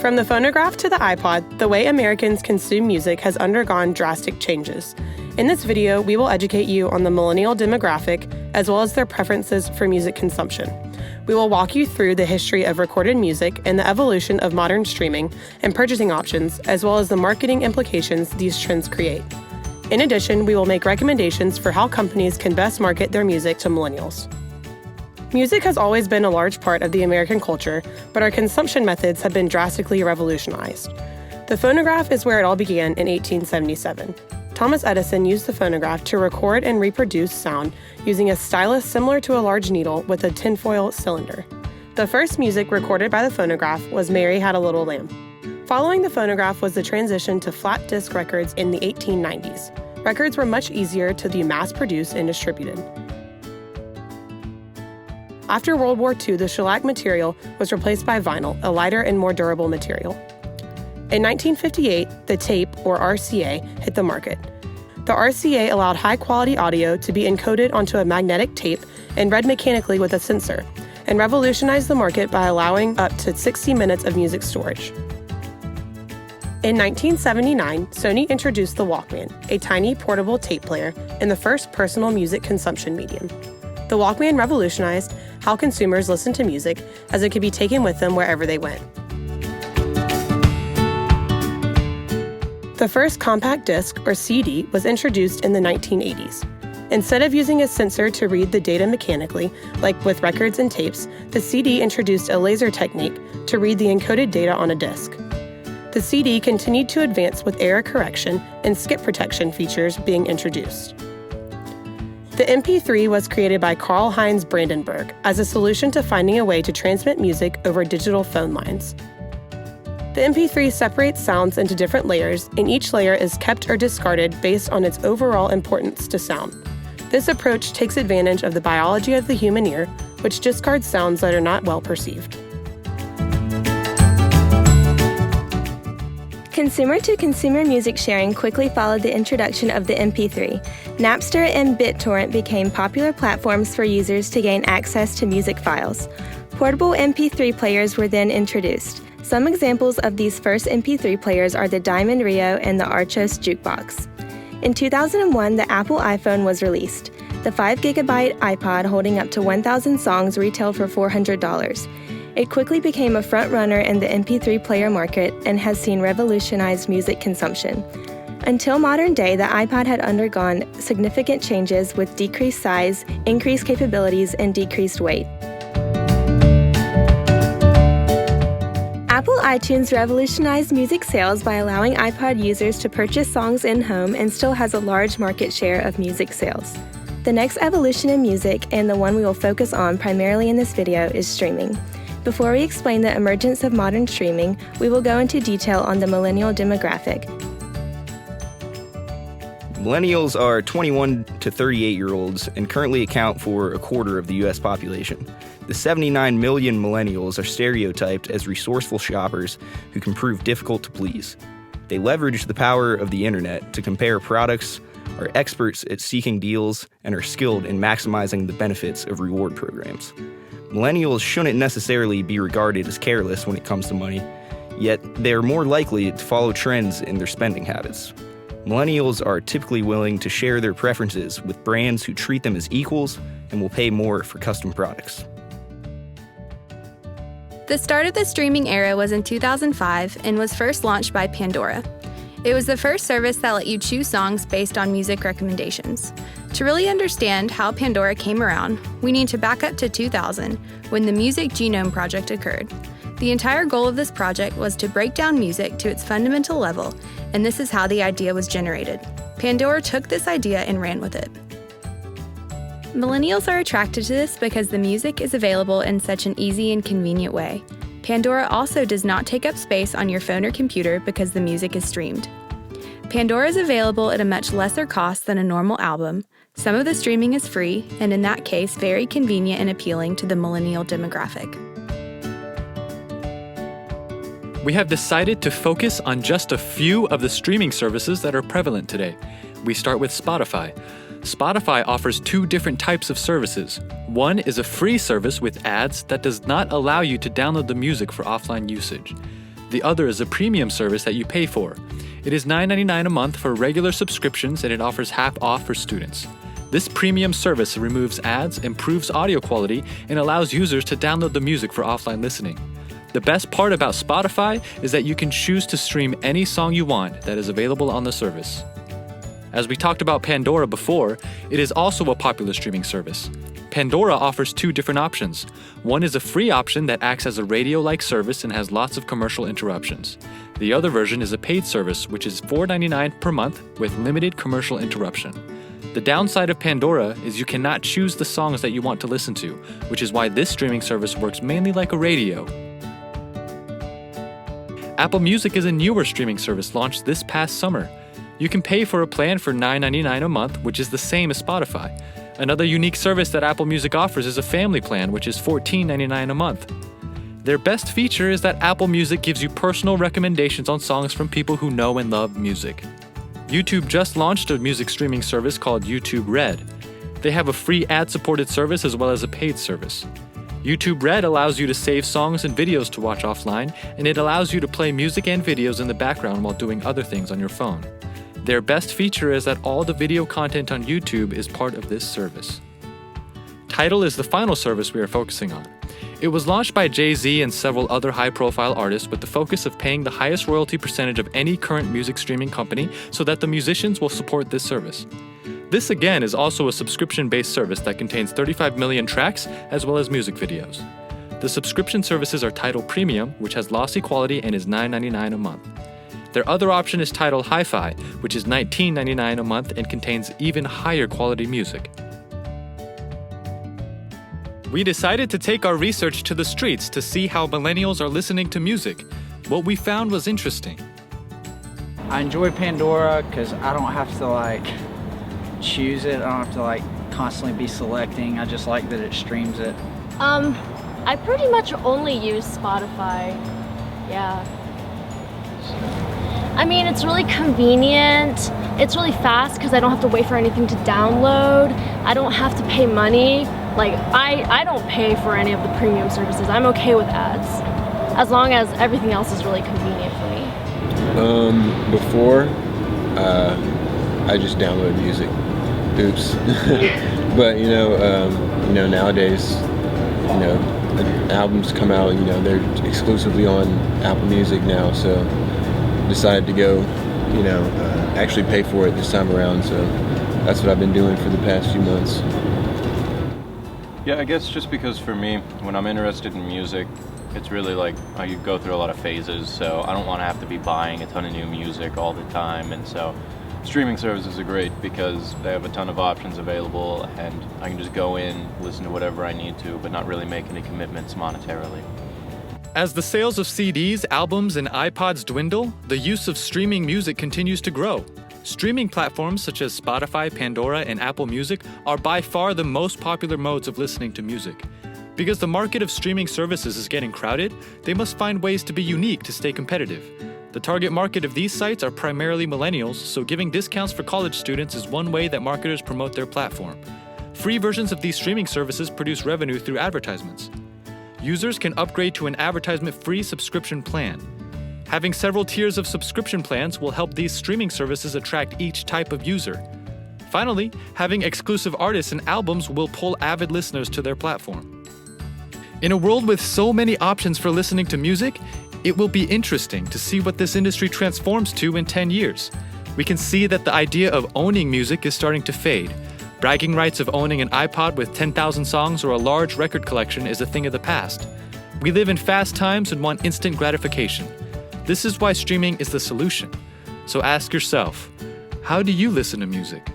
From the phonograph to the iPod, the way Americans consume music has undergone drastic changes. In this video, we will educate you on the millennial demographic as well as their preferences for music consumption. We will walk you through the history of recorded music and the evolution of modern streaming and purchasing options, as well as the marketing implications these trends create. In addition, we will make recommendations for how companies can best market their music to millennials. Music has always been a large part of the American culture, but our consumption methods have been drastically revolutionized. The phonograph is where it all began in 1877. Thomas Edison used the phonograph to record and reproduce sound using a stylus similar to a large needle with a tinfoil cylinder. The first music recorded by the phonograph was Mary Had a Little Lamb. Following the phonograph was the transition to flat disc records in the 1890s. Records were much easier to be mass-produced and distributed. After World War II, the shellac material was replaced by vinyl, a lighter and more durable material. In 1958, the tape, or RCA, hit the market. The RCA allowed high-quality audio to be encoded onto a magnetic tape and read mechanically with a sensor, and revolutionized the market by allowing up to 60 minutes of music storage. In 1979, Sony introduced the Walkman, a tiny portable tape player and the first personal music consumption medium. The Walkman revolutionized how consumers listened to music, as it could be taken with them wherever they went. The first compact disc, or CD, was introduced in the 1980s. Instead of using a sensor to read the data mechanically, like with records and tapes, the CD introduced a laser technique to read the encoded data on a disc. The CD continued to advance with error correction and skip protection features being introduced. The MP3 was created by Karl-Heinz Brandenburg as a solution to finding a way to transmit music over digital phone lines. The MP3 separates sounds into different layers, and each layer is kept or discarded based on its overall importance to sound. This approach takes advantage of the biology of the human ear, which discards sounds that are not well perceived. Consumer-to-consumer music sharing quickly followed the introduction of the MP3. Napster and BitTorrent became popular platforms for users to gain access to music files. Portable MP3 players were then introduced. Some examples of these first MP3 players are the Diamond Rio and the Archos Jukebox. In 2001, the Apple iPhone was released. The 5GB iPod holding up to 1,000 songs retailed for $400. It quickly became a front-runner in the MP3 player market and has seen revolutionized music consumption. Until modern day, the iPod had undergone significant changes with decreased size, increased capabilities, and decreased weight. Apple iTunes revolutionized music sales by allowing iPod users to purchase songs in-home and still has a large market share of music sales. The next evolution in music, and the one we will focus on primarily in this video, is streaming. Before we explain the emergence of modern streaming, we will go into detail on the millennial demographic. Millennials are 21 to 38-year-olds and currently account for a quarter of the U.S. population. The 79 million millennials are stereotyped as resourceful shoppers who can prove difficult to please. They leverage the power of the internet to compare products, are experts at seeking deals, and are skilled in maximizing the benefits of reward programs. Millennials shouldn't necessarily be regarded as careless when it comes to money, yet they are more likely to follow trends in their spending habits. Millennials are typically willing to share their preferences with brands who treat them as equals and will pay more for custom products. The start of the streaming era was in 2005 and was first launched by Pandora. It was the first service that let you choose songs based on music recommendations. To really understand how Pandora came around, we need to back up to 2000, when the Music Genome Project occurred. The entire goal of this project was to break down music to its fundamental level, and this is how the idea was generated. Pandora took this idea and ran with it. Millennials are attracted to this because the music is available in such an easy and convenient way. Pandora also does not take up space on your phone or computer because the music is streamed. Pandora is available at a much lesser cost than a normal album. Some of the streaming is free, and in that case, very convenient and appealing to the millennial demographic. We have decided to focus on just a few of the streaming services that are prevalent today. We start with Spotify. Spotify offers two different types of services. One is a free service with ads that does not allow you to download the music for offline usage. The other is a premium service that you pay for. It is $9.99 a month for regular subscriptions, and it offers half off for students. This premium service removes ads, improves audio quality, and allows users to download the music for offline listening. The best part about Spotify is that you can choose to stream any song you want that is available on the service. As we talked about Pandora before, it is also a popular streaming service. Pandora offers two different options. One is a free option that acts as a radio-like service and has lots of commercial interruptions. The other version is a paid service, which is $4.99 per month with limited commercial interruption. The downside of Pandora is you cannot choose the songs that you want to listen to, which is why this streaming service works mainly like a radio. Apple Music is a newer streaming service launched this past summer. You can pay for a plan for $9.99 a month, which is the same as Spotify. Another unique service that Apple Music offers is a family plan, which is $14.99 a month. Their best feature is that Apple Music gives you personal recommendations on songs from people who know and love music. YouTube just launched a music streaming service called YouTube Red. They have a free ad-supported service as well as a paid service. YouTube Red allows you to save songs and videos to watch offline, and it allows you to play music and videos in the background while doing other things on your phone. Their best feature is that all the video content on YouTube is part of this service. Tidal is the final service we are focusing on. It was launched by Jay-Z and several other high-profile artists with the focus of paying the highest royalty percentage of any current music streaming company so that the musicians will support this service. This again is also a subscription-based service that contains 35 million tracks as well as music videos. The subscription services are Tidal Premium, which has lossy quality and is $9.99 a month. Their other option is Tidal Hi-Fi, which is $19.99 a month and contains even higher quality music. We decided to take our research to the streets to see how millennials are listening to music. What we found was interesting. I enjoy Pandora because I don't have to choose it. I don't have to constantly be selecting. I just like that it streams it. I pretty much only use Spotify. Yeah. I mean, it's really convenient. It's really fast because I don't have to wait for anything to download. I don't have to pay money. I don't pay for any of the premium services. I'm okay with ads, as long as everything else is really convenient for me. Before, I just download music. Oops. But nowadays, albums come out. They're exclusively on Apple Music now. So decided to go, actually pay for it this time around. So that's what I've been doing for the past few months. Yeah, I guess just because for me, when I'm interested in music, it's really I go through a lot of phases, so I don't want to have to be buying a ton of new music all the time, and so streaming services are great because they have a ton of options available, and I can just go in, listen to whatever I need to, but not really make any commitments monetarily. As the sales of CDs, albums, and iPods dwindle, the use of streaming music continues to grow. Streaming platforms such as Spotify, Pandora, and Apple Music are by far the most popular modes of listening to music. Because the market of streaming services is getting crowded, they must find ways to be unique to stay competitive. The target market of these sites are primarily millennials, so giving discounts for college students is one way that marketers promote their platform. Free versions of these streaming services produce revenue through advertisements. Users can upgrade to an advertisement-free subscription plan. Having several tiers of subscription plans will help these streaming services attract each type of user. Finally, having exclusive artists and albums will pull avid listeners to their platform. In a world with so many options for listening to music, it will be interesting to see what this industry transforms to in 10 years. We can see that the idea of owning music is starting to fade. Bragging rights of owning an iPod with 10,000 songs or a large record collection is a thing of the past. We live in fast times and want instant gratification. This is why streaming is the solution. So ask yourself, how do you listen to music?